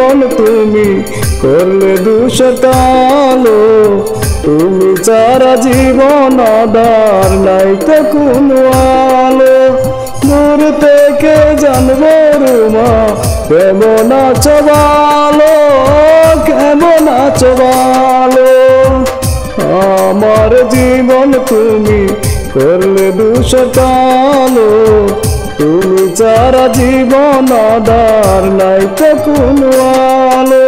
জীবন তুমি করলে দুঃসকালো তুমি ছাড়া জীবন আধার নাই তো কোনো আলো দূর থেকে জানবো রুমা কেমন আছো ভালো কেমন আছো ভালো আমার জীবন তুমি করলে দুঃসকালো তুমি ছাড়া জীবন আধার নাই তো কোনো আলো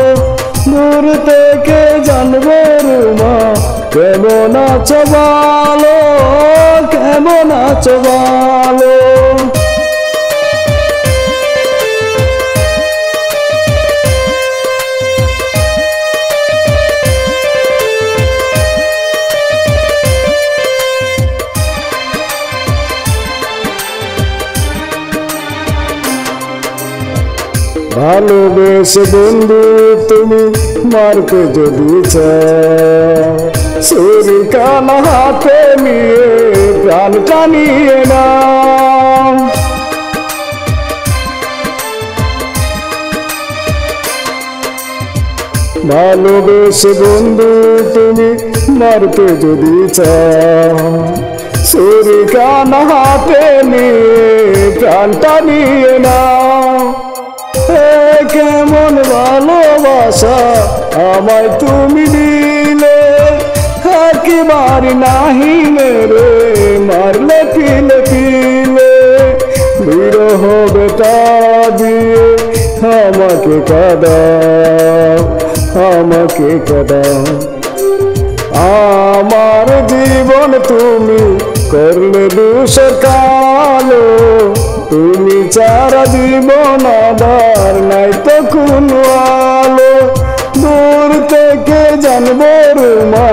দূর থেকে জানবো রুমা কেমন আছো ভালো কেমন আছো ভালো ভালোবেসে বন্ধু তুমি মারতে যদি চাও ছুরি কানা হাতে নিয়ে প্রাণটা নিয়ে নাও ভালোবেসে বন্ধু তুমি মারতে যদি চাও ছুরি কানা হাতে নিয়ে প্রাণটা নিয়ে নাও কেমন ভালোবাসা আমায় তুমি দিলে একেবারে নাহি মেরে মারলে পিলে পিলে বিরহ বেটা দিয়ে আমাকে কাঁদাও আমাকে কাঁদাও আমার জীবন তুমি করলে দুঃসকালো তুমি ছাড়া জীবন আধার নাই তো কোনো আলো দূর থেকে জানবো রুমা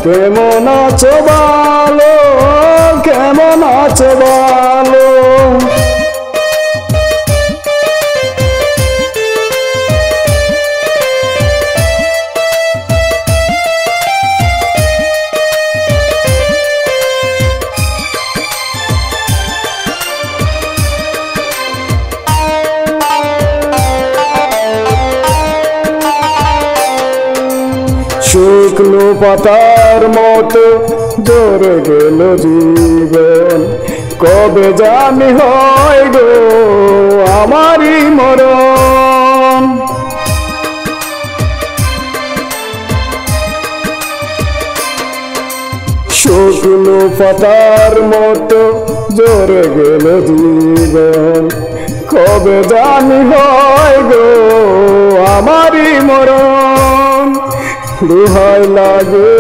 কেমন আছো ভালো কেমন আছো ভালো শুকনো পাতার মতো ঝরে গেল জীবন কবে জানি হয় গো আমারই মরণ শুকনো পাতার মতো ঝরে গেল জীবন কবে জানি হয় গো আমারই মরণ দোহাই লাগে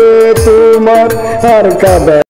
তোমার আর কাঁদা